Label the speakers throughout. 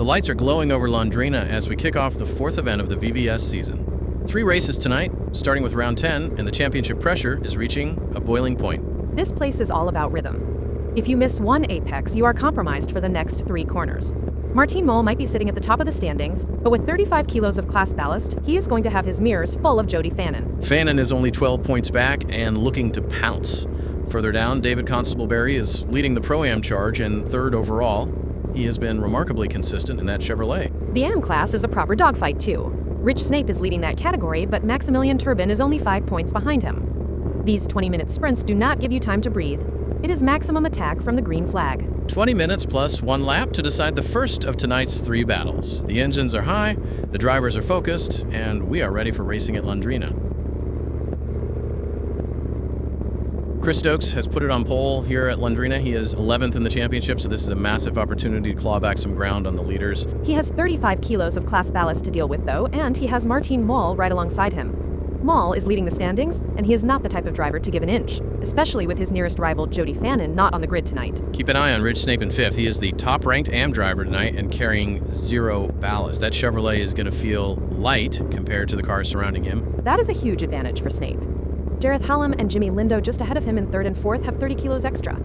Speaker 1: lights are glowing over Londrina as we kick off the fourth event of the VVS season. 3 races tonight, starting with round 10, and the championship pressure is reaching a boiling point.
Speaker 2: This place is all about rhythm. If you miss one apex, you are compromised for the next 3 corners. Martin Mol might be sitting at the top of the standings, but with 35 kilos of class ballast, he is going to have his mirrors full of Jody Fannin.
Speaker 1: Fannin is only 12 points back and looking to pounce. Further down, David Constable-Berry is leading the Pro-Am charge and 3rd overall. He has been remarkably consistent in that Chevrolet.
Speaker 2: The AM class is a proper dogfight too. Rich Snape is leading that category, but Maximilian Turbin is only 5 points behind him. These 20-minute sprints do not give you time to breathe. It is maximum attack from the green flag.
Speaker 1: 20 minutes plus 1 lap to decide the first of tonight's 3 battles. The engines are high, the drivers are focused, and we are ready for racing at Londrina. Chris Stokes has put it on pole here at Londrina. He is 11th in the championship, so this is a massive opportunity to claw back some ground on the leaders.
Speaker 2: He has 35 kilos of class ballast to deal with, though, and he has Martin Mol right alongside him. Mol is leading the standings, and he is not the type of driver to give an inch, especially with his nearest rival, Jody Fannin, not on the grid tonight.
Speaker 1: Keep an eye on Rich Snape in 5th. He is the top-ranked AM driver tonight and carrying 0 ballast. That Chevrolet is going to feel light compared to the cars surrounding him.
Speaker 2: That is a huge advantage for Snape. Jareth Hallam and Jimmy Lindo just ahead of him in 3rd and 4th have 30 kilos extra.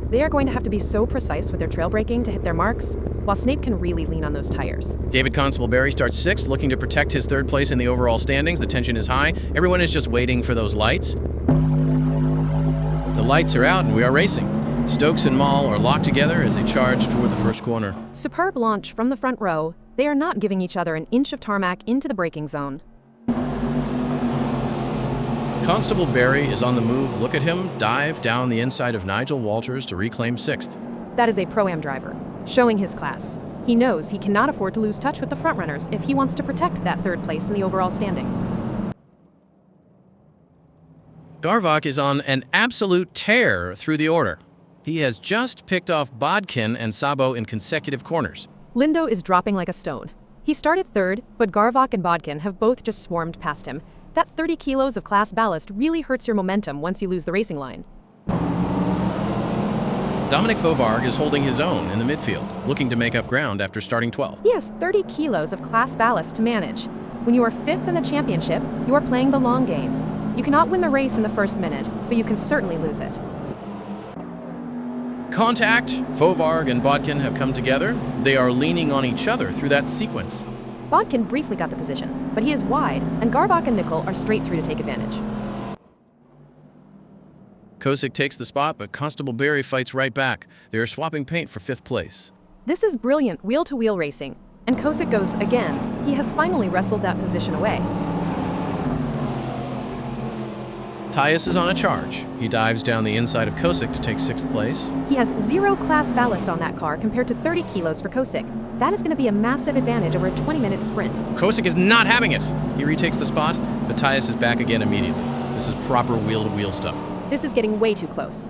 Speaker 2: They are going to have to be so precise with their trail braking to hit their marks, while Snape can really lean on those tires.
Speaker 1: David Constable-Berry starts 6th, looking to protect his 3rd place in the overall standings. The tension is high. Everyone is just waiting for those lights. The lights are out and we are racing. Stokes and Mol are locked together as they charge toward the first corner.
Speaker 2: Superb launch from the front row. They are not giving each other an inch of tarmac into the braking zone.
Speaker 1: Constable-Berry is on the move. Look at him dive down the inside of Nigel Walters to reclaim 6th.
Speaker 2: That is a Pro-Am driver, showing his class. He knows he cannot afford to lose touch with the frontrunners if he wants to protect that 3rd place in the overall standings.
Speaker 1: Garvok is on an absolute tear through the order. He has just picked off Bodkin and Sabo in consecutive corners.
Speaker 2: Lindo is dropping like a stone. He started 3rd, but Garvok and Bodkin have both just swarmed past him. That 30 kilos of class ballast really hurts your momentum once you lose the racing line.
Speaker 1: Dominic Fovarg is holding his own in the midfield, looking to make up ground after starting 12th.
Speaker 2: He has 30 kilos of class ballast to manage. When you are 5th in the championship, you are playing the long game. You cannot win the race in the first minute, but you can certainly lose it.
Speaker 1: Contact! Fovarg and Bodkin have come together. They are leaning on each other through that sequence.
Speaker 2: Bodkin briefly got the position, but he is wide, and Garvok and Nickel are straight through to take advantage.
Speaker 1: Kosick takes the spot, but Constable-Berry fights right back. They are swapping paint for 5th place.
Speaker 2: This is brilliant wheel-to-wheel racing, and Kosick goes again. He has finally wrestled that position away.
Speaker 1: Tyus is on a charge. He dives down the inside of Kosick to take 6th place.
Speaker 2: He has 0 class ballast on that car compared to 30 kilos for Kosick. That is going to be a massive advantage over a 20-minute sprint.
Speaker 1: Kosick is not having it. He retakes the spot, but Tyus is back again immediately. This is proper wheel-to-wheel stuff.
Speaker 2: This is getting way too close.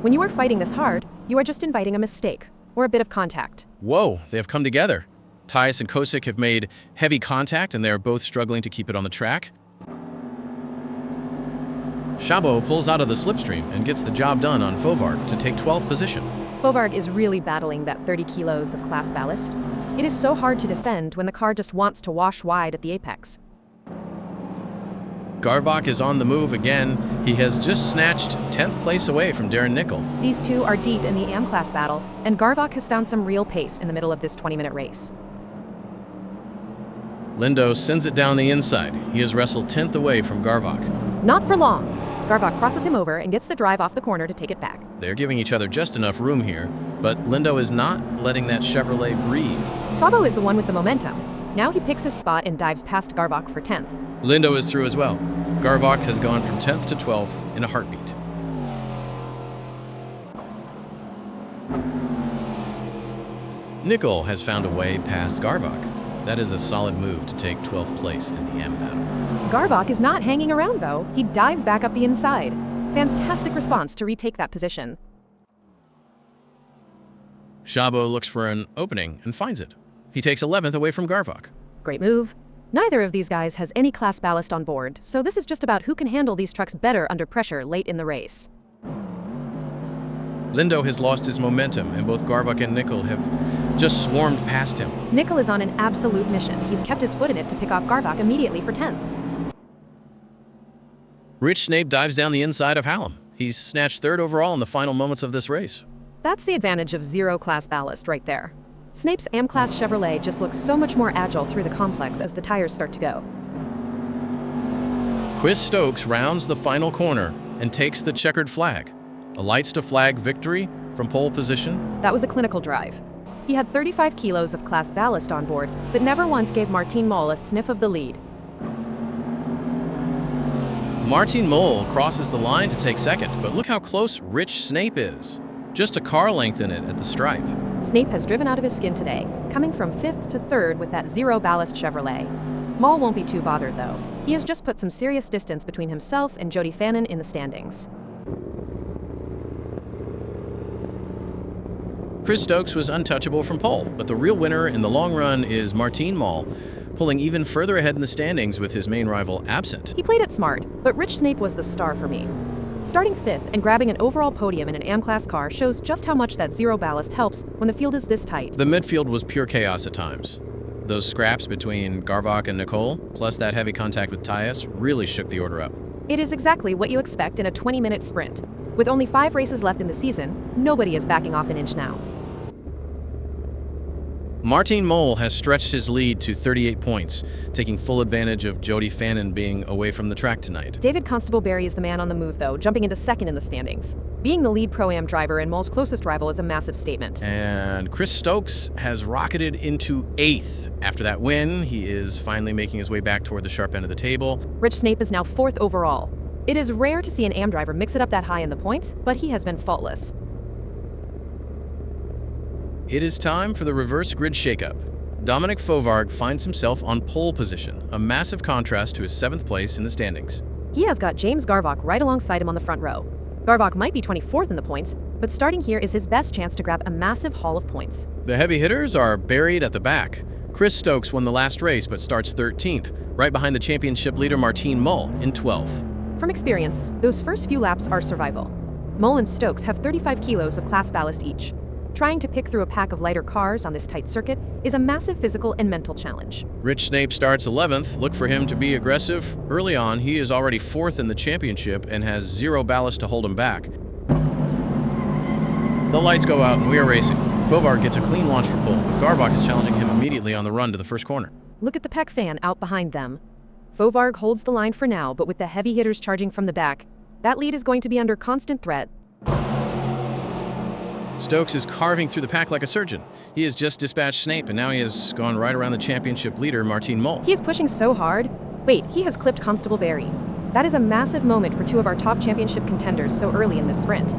Speaker 2: When you are fighting this hard, you are just inviting a mistake or a bit of contact.
Speaker 1: Whoa, they have come together. Tyus and Kosick have made heavy contact, and they are both struggling to keep it on the track. Szabo pulls out of the slipstream and gets the job done on Fovarg to take 12th position.
Speaker 2: Fovarg is really battling that 30 kilos of class ballast. It is so hard to defend when the car just wants to wash wide at the apex.
Speaker 1: Garvok is on the move again. He has just snatched 10th place away from Darren Nickel.
Speaker 2: These two are deep in the AM class battle, and Garvok has found some real pace in the middle of this 20-minute race.
Speaker 1: Lindo sends it down the inside. He has wrestled 10th away from Garvok.
Speaker 2: Not for long. Garvok crosses him over and gets the drive off the corner to take it back.
Speaker 1: They're giving each other just enough room here, but Lindo is not letting that Chevrolet breathe.
Speaker 2: Sabo is the one with the momentum. Now he picks his spot and dives past Garvok for 10th.
Speaker 1: Lindo is through as well. Garvok has gone from 10th to 12th in a heartbeat. Nickel has found a way past Garvok. That is a solid move to take 12th place in the M battle.
Speaker 2: Garvok is not hanging around, though. He dives back up the inside. Fantastic response to retake that position.
Speaker 1: Szabo looks for an opening and finds it. He takes 11th away from Garvok.
Speaker 2: Great move. Neither of these guys has any class ballast on board, so this is just about who can handle these trucks better under pressure late in the race.
Speaker 1: Lindo has lost his momentum, and both Garvak and Nickel have just swarmed past him.
Speaker 2: Nickel is on an absolute mission. He's kept his foot in it to pick off Garvak immediately for 10th.
Speaker 1: Rich Snape dives down the inside of Hallam. He's snatched third overall in the final moments of this race.
Speaker 2: That's the advantage of zero-class ballast right there. Snape's AM-class Chevrolet just looks so much more agile through the complex as the tires start to go.
Speaker 1: Chris Stokes rounds the final corner and takes the checkered flag. A lights to flag victory from pole position.
Speaker 2: That was a clinical drive. He had 35 kilos of class ballast on board, but never once gave Martin Mol a sniff of the lead.
Speaker 1: Martin Mol crosses the line to take second, but look how close Rich Snape is. Just a car length in it at the stripe.
Speaker 2: Snape has driven out of his skin today, coming from 5th to 3rd with that zero-ballast Chevrolet. Mol won't be too bothered, though. He has just put some serious distance between himself and Jody Fannin in the standings.
Speaker 1: Chris Stokes was untouchable from pole, but the real winner in the long run is Martin Mol, pulling even further ahead in the standings with his main rival absent.
Speaker 2: He played it smart, but Rich Snape was the star for me. Starting 5th and grabbing an overall podium in an AM-class car shows just how much that zero ballast helps when the field is this tight.
Speaker 1: The midfield was pure chaos at times. Those scraps between Garvak and Nicole, plus that heavy contact with Tyus, really shook the order up.
Speaker 2: It is exactly what you expect in a 20-minute sprint. With only 5 races left in the season, nobody is backing off an inch now.
Speaker 1: Martin Mol has stretched his lead to 38 points, taking full advantage of Jody Fannin being away from the track tonight.
Speaker 2: David Constable-Berry is the man on the move, though, jumping into 2nd in the standings. Being the lead Pro-Am driver and Mol's closest rival is a massive statement.
Speaker 1: And Chris Stokes has rocketed into 8th. After that win, he is finally making his way back toward the sharp end of the table.
Speaker 2: Rich Snape is now 4th overall. It is rare to see an AM driver mix it up that high in the points, but he has been faultless.
Speaker 1: It is time for the reverse grid shakeup. Dominic Fovarg finds himself on pole position, a massive contrast to his 7th place in the standings.
Speaker 2: He has got James Garvak right alongside him on the front row. Garvak might be 24th in the points, but starting here is his best chance to grab a massive haul of points.
Speaker 1: The heavy hitters are buried at the back. Chris Stokes won the last race but starts 13th, right behind the championship leader Martin Mol in 12th.
Speaker 2: From experience, those first few laps are survival. Mol and Stokes have 35 kilos of class ballast each. Trying to pick through a pack of lighter cars on this tight circuit is a massive physical and mental challenge.
Speaker 1: Rich Snape starts 11th. Look for him to be aggressive. Early on, he is already 4th in the championship and has zero ballast to hold him back. The lights go out and we are racing. Fovarg gets a clean launch for pole, but Garvak is challenging him immediately on the run to the first corner.
Speaker 2: Look at the Peck fan out behind them. Fovarg holds the line for now, but with the heavy hitters charging from the back, that lead is going to be under constant threat.
Speaker 1: Stokes is carving through the pack like a surgeon. He has just dispatched Snape, and now he has gone right around the championship leader, Martin Mol.
Speaker 2: He is pushing so hard. Wait, he has clipped Constable-Berry. That is a massive moment for 2 of our top championship contenders so early in this sprint.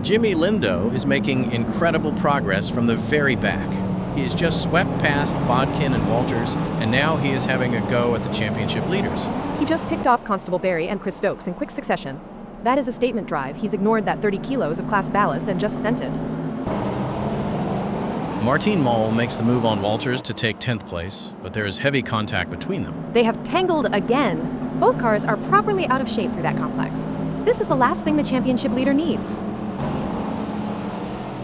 Speaker 1: Jimmy Lindo is making incredible progress from the very back. He has just swept past Bodkin and Walters, and now he is having a go at the championship leaders.
Speaker 2: He just picked off Constable-Berry and Chris Stokes in quick succession. That is a statement drive. He's ignored that 30 kilos of class ballast and just sent it.
Speaker 1: Martin Mol makes the move on Walters to take 10th place, but there is heavy contact between them.
Speaker 2: They have tangled again. Both cars are properly out of shape through that complex. This is the last thing the championship leader needs.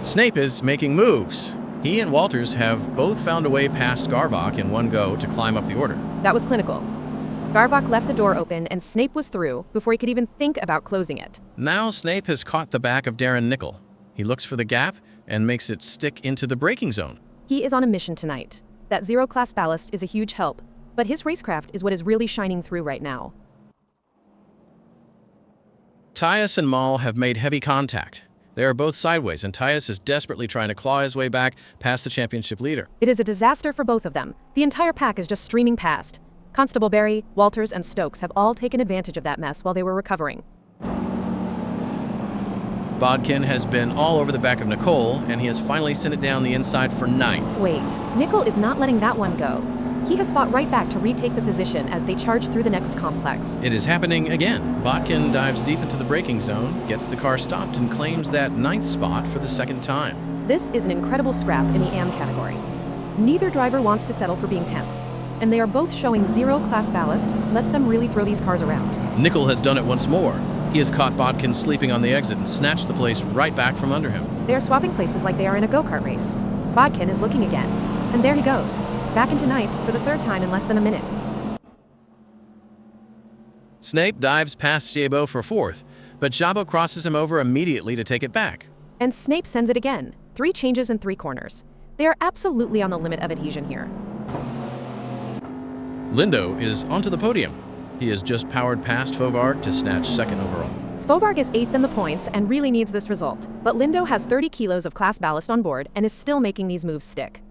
Speaker 1: Snape is making moves. He and Walters have both found a way past Garvak in one go to climb up the order.
Speaker 2: That was clinical. Garvak left the door open and Snape was through before he could even think about closing it.
Speaker 1: Now Snape has caught the back of Darren Nickel. He looks for the gap and makes it stick into the braking zone.
Speaker 2: He is on a mission tonight. That zero-class ballast is a huge help, but his racecraft is what is really shining through right now.
Speaker 1: Tyus and Mol have made heavy contact. They are both sideways, and Tyus is desperately trying to claw his way back past the championship leader.
Speaker 2: It is a disaster for both of them. The entire pack is just streaming past. Constable-Berry, Walters, and Stokes have all taken advantage of that mess while they were recovering.
Speaker 1: Bodkin has been all over the back of Nicole, and he has finally sent it down the inside for 9th.
Speaker 2: Wait, Nickel is not letting that one go. He has fought right back to retake the position as they charge through the next complex.
Speaker 1: It is happening again. Bodkin dives deep into the braking zone, gets the car stopped, and claims that 9th spot for the 2nd time.
Speaker 2: This is an incredible scrap in the AM category. Neither driver wants to settle for being 10th. And they are both showing zero class ballast, lets them really throw these cars around.
Speaker 1: Nickel has done it once more. He has caught Bodkin sleeping on the exit and snatched the place right back from under him.
Speaker 2: They are swapping places like they are in a go-kart race. Bodkin is looking again. And there he goes, back into ninth for the third time in less than a minute.
Speaker 1: Snape dives past Jabo for fourth, but Jabo crosses him over immediately to take it back.
Speaker 2: And Snape sends it again. 3 changes and 3 corners. They are absolutely on the limit of adhesion here.
Speaker 1: Lindo is onto the podium. He has just powered past Fauvargue to snatch second overall.
Speaker 2: Fauvargue is 8th in the points and really needs this result, but Lindo has 30 kilos of class ballast on board and is still making these moves stick.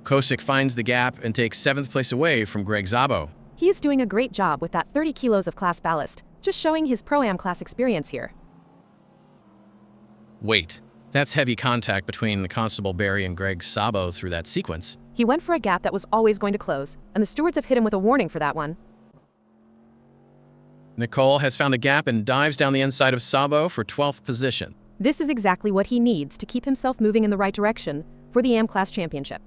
Speaker 1: Kosick finds the gap and takes 7th place away from Greg Szabo.
Speaker 2: He is doing a great job with that 30 kilos of class ballast, just showing his Pro-Am class experience here.
Speaker 1: Wait, that's heavy contact between Constable Barry and Greg Szabo through that sequence.
Speaker 2: He went for a gap that was always going to close, and the stewards have hit him with a warning for that one.
Speaker 1: Nicole has found a gap and dives down the inside of Szabo for 12th position.
Speaker 2: This is exactly what he needs to keep himself moving in the right direction for the AM Class Championship.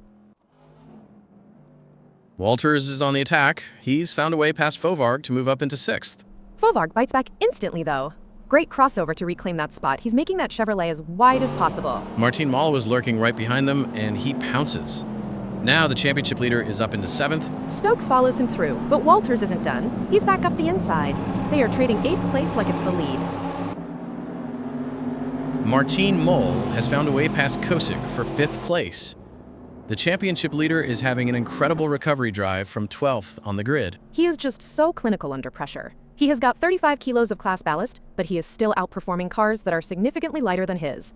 Speaker 1: Walters is on the attack. He's found a way past Fauvargue to move up into 6th.
Speaker 2: Fauvargue bites back instantly, though. Great crossover to reclaim that spot. He's making that Chevrolet as wide as possible.
Speaker 1: Martin Moll was lurking right behind them, and he pounces. Now the championship leader is up into 7th.
Speaker 2: Stokes follows him through, but Walters isn't done. He's back up the inside. They are trading 8th place like it's the lead.
Speaker 1: Martin Moll has found a way past Kosick for 5th place. The championship leader is having an incredible recovery drive from 12th on the grid.
Speaker 2: He is just so clinical under pressure. He has got 35 kilos of class ballast, but he is still outperforming cars that are significantly lighter than his.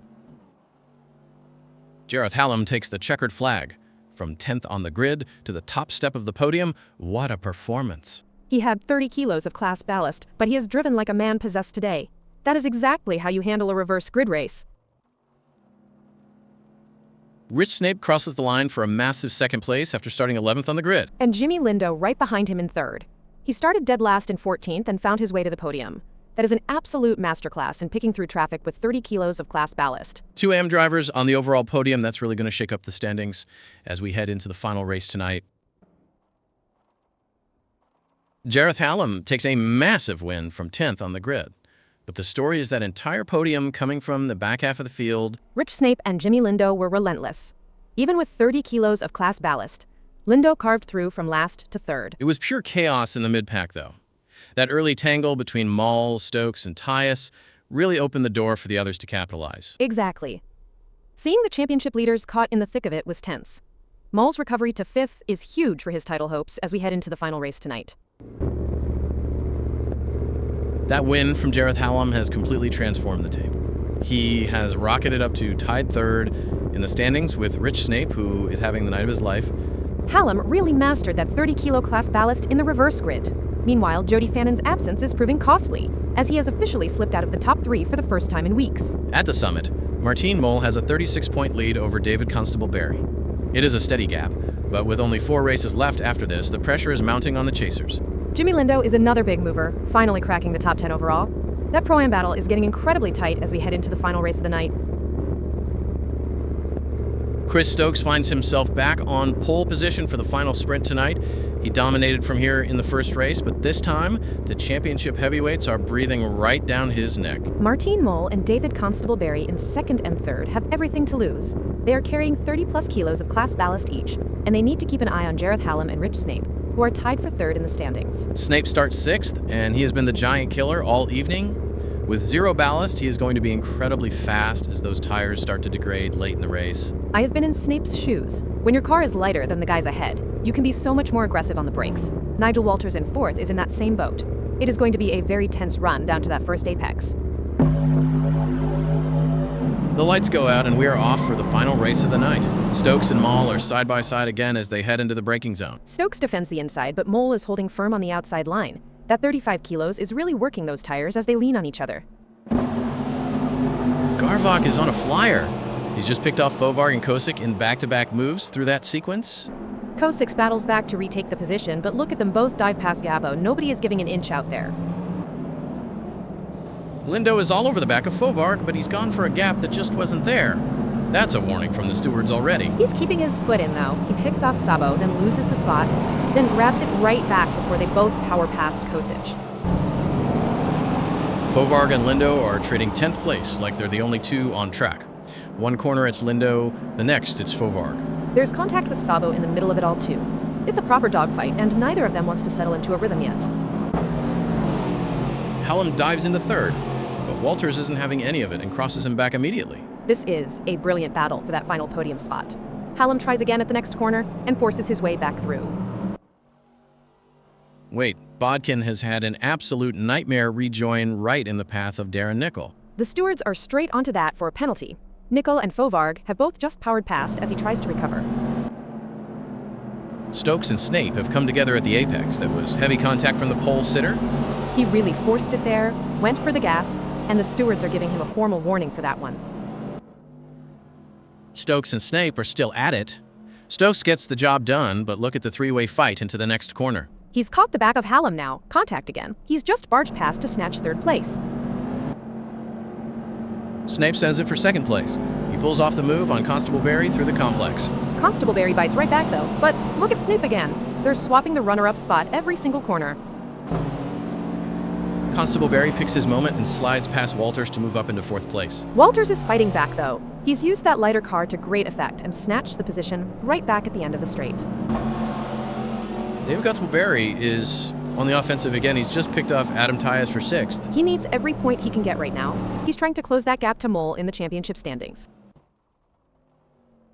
Speaker 1: Jareth Hallam takes the checkered flag. From 10th on the grid to the top step of the podium, what a performance.
Speaker 2: He had 30 kilos of class ballast, but he has driven like a man possessed today. That is exactly how you handle a reverse grid race.
Speaker 1: Rich Snape crosses the line for a massive 2nd place after starting 11th on the grid.
Speaker 2: And Jimmy Lindo right behind him in 3rd. He started dead last in 14th and found his way to the podium. That is an absolute masterclass in picking through traffic with 30 kilos of class ballast.
Speaker 1: 2 AM drivers on the overall podium. That's really going to shake up the standings as we head into the final race tonight. Jareth Hallam takes a massive win from 10th on the grid. But the story is that entire podium coming from the back half of the field.
Speaker 2: Rich Snape and Jimmy Lindo were relentless. Even with 30 kilos of class ballast, Lindo carved through from last to 3rd.
Speaker 1: It was pure chaos in the mid-pack, though. That early tangle between Moll, Stokes, and Tyus really opened the door for the others to capitalize.
Speaker 2: Exactly. Seeing the championship leaders caught in the thick of it was tense. Moll's recovery to 5th is huge for his title hopes as we head into the final race tonight.
Speaker 1: That win from Jareth Hallam has completely transformed the table. He has rocketed up to tied 3rd in the standings with Rich Snape, who is having the night of his life.
Speaker 2: Hallam really mastered that 30-kilo class ballast in the reverse grid. Meanwhile, Jody Fannon's absence is proving costly, as he has officially slipped out of the top 3 for the first time in weeks.
Speaker 1: At the summit, Martin Moll has a 36-point lead over David Constable Barry. It is a steady gap, but with only 4 races left after this, the pressure is mounting on the chasers.
Speaker 2: Jimmy Lindo is another big mover, finally cracking the top 10 overall. That Pro-Am battle is getting incredibly tight as we head into the final race of the night.
Speaker 1: Chris Stokes finds himself back on pole position for the final sprint tonight. He dominated from here in the first race, but this time, the championship heavyweights are breathing right down his neck.
Speaker 2: Martin Moll and David Constable Barry in 2nd and 3rd have everything to lose. They are carrying 30-plus kilos of class ballast each, and they need to keep an eye on Jareth Hallam and Rich Snape, who are tied for 3rd in the standings.
Speaker 1: Snape starts 6th, and he has been the giant killer all evening. With 0 ballast, he is going to be incredibly fast as those tires start to degrade late in the race.
Speaker 2: I have been in Snape's shoes. When your car is lighter than the guys ahead, you can be so much more aggressive on the brakes. Nigel Walters in 4th is in that same boat. It is going to be a very tense run down to that first apex.
Speaker 1: The lights go out and we are off for the final race of the night. Stokes and Moll are side by side again as they head into the braking zone.
Speaker 2: Stokes defends the inside, but Moll is holding firm on the outside line. That 35 kilos is really working those tires as they lean on each other.
Speaker 1: Garvok is on a flyer. He's just picked off Fauvargue and Kosick in back-to-back moves through that sequence.
Speaker 2: Kosick battles back to retake the position, but look at them both dive past Gabo. Nobody is giving an inch out there.
Speaker 1: Lindo is all over the back of Fauvargue, but he's gone for a gap that just wasn't there. That's a warning from the stewards already.
Speaker 2: He's keeping his foot in, though. He picks off Szabo, then loses the spot, then grabs it right back before they both power past Kosick.
Speaker 1: Fovarg and Lindo are trading 10th place like they're the only two on track. One corner it's Lindo, the next it's Fovarg.
Speaker 2: There's contact with Sabo in the middle of it all too. It's a proper dogfight, and neither of them wants to settle into a rhythm yet.
Speaker 1: Hallam dives into third, but Walters isn't having any of it and crosses him back immediately.
Speaker 2: This is a brilliant battle for that final podium spot. Hallam tries again at the next corner and forces his way back through.
Speaker 1: Wait, Bodkin has had an absolute nightmare rejoin right in the path of Darren Nicol.
Speaker 2: The stewards are straight onto that for a penalty. Nicol and Fovarg have both just powered past as he tries to recover.
Speaker 1: Stokes and Snape have come together at the apex. That was heavy contact from the pole sitter.
Speaker 2: He really forced it there, went for the gap, and the stewards are giving him a formal warning for that one.
Speaker 1: Stokes and Snape are still at it. Stokes gets the job done, but look at the three-way fight into the next corner.
Speaker 2: He's caught the back of Hallam now. Contact again. He's just barged past to snatch third place.
Speaker 1: Snape sends it for second place. He pulls off the move on Constable Barry through the complex.
Speaker 2: Constable Barry bites right back though, but look at Snape again. They're swapping the runner-up spot every single corner.
Speaker 1: Constable Barry picks his moment and slides past Walters to move up into fourth place.
Speaker 2: Walters is fighting back though. He's used that lighter car to great effect and snatched the position right back at the end of the straight.
Speaker 1: David Constable Barry is on the offensive again. He's just picked off Adam Tyas for sixth.
Speaker 2: He needs every point he can get right now. He's trying to close that gap to Mole in the championship standings.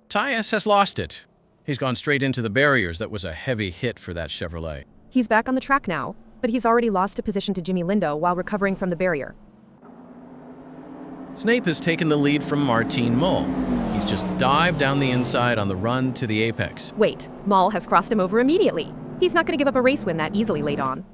Speaker 1: Tyas has lost it. He's gone straight into the barriers. That was a heavy hit for that Chevrolet.
Speaker 2: He's back on the track now, but he's already lost a position to Jimmy Lindo while recovering from the barrier.
Speaker 1: Snape has taken the lead from Martin Mole. He's just dived down the inside on the run to the apex.
Speaker 2: Wait, Mole has crossed him over immediately. He's not going to give up a race win that easily late on.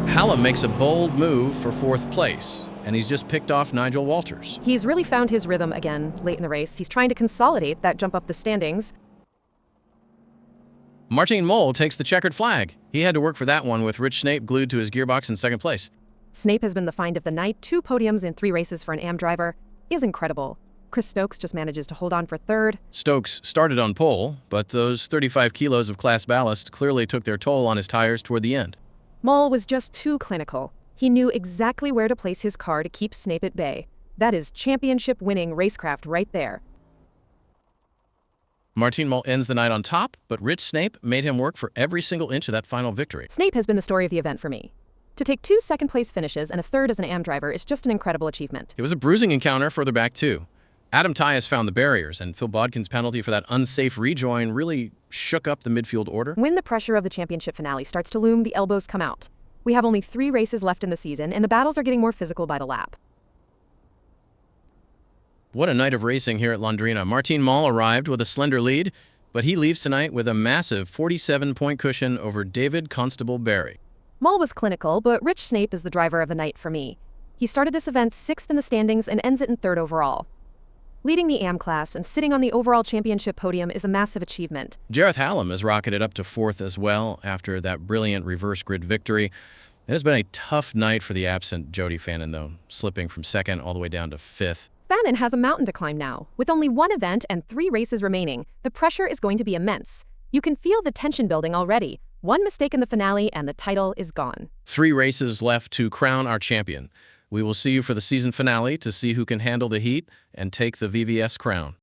Speaker 1: Hallam makes a bold move for fourth place, and he's just picked off Nigel Walters.
Speaker 2: He's really found his rhythm again late in the race. He's trying to consolidate that jump up the standings.
Speaker 1: Martin Mole takes the checkered flag. He had to work for that one with Rich Snape glued to his gearbox in second place.
Speaker 2: Snape has been the find of the night. 2 podiums in 3 races for an AM driver is incredible. Chris Stokes just manages to hold on for third.
Speaker 1: Stokes started on pole, but those 35 kilos of class ballast clearly took their toll on his tires toward the end.
Speaker 2: Mole was just too clinical. He knew exactly where to place his car to keep Snape at bay. That is championship-winning racecraft right there.
Speaker 1: Martin Mole ends the night on top, but Rich Snape made him work for every single inch of that final victory.
Speaker 2: Snape has been the story of the event for me. To take 2 second-place finishes and a third as an AM driver is just an incredible achievement.
Speaker 1: It was a bruising encounter further back, too. Adam Tyas found the barriers, and Phil Bodkin's penalty for that unsafe rejoin really shook up the midfield order.
Speaker 2: When the pressure of the championship finale starts to loom, the elbows come out. We have only 3 races left in the season, and the battles are getting more physical by the lap.
Speaker 1: What a night of racing here at Londrina. Martin Mole arrived with a slender lead, but he leaves tonight with a massive 47-point cushion over David Constable Barry.
Speaker 2: Mole was clinical, but Rich Snape is the driver of the night for me. He started this event 6th in the standings and ends it in 3rd overall. Leading the AM class and sitting on the overall championship podium is a massive achievement.
Speaker 1: Gareth Hallam has rocketed up to 4th as well after that brilliant reverse grid victory. It has been a tough night for the absent Jody Fannin, though, slipping from 2nd all the way down to 5th.
Speaker 2: Fannin has a mountain to climb now. With only 1 event and 3 races remaining, the pressure is going to be immense. You can feel the tension building already. 1 mistake in the finale and the title is gone.
Speaker 1: 3 races left to crown our champion. We will see you for the season finale to see who can handle the heat and take the VVS crown.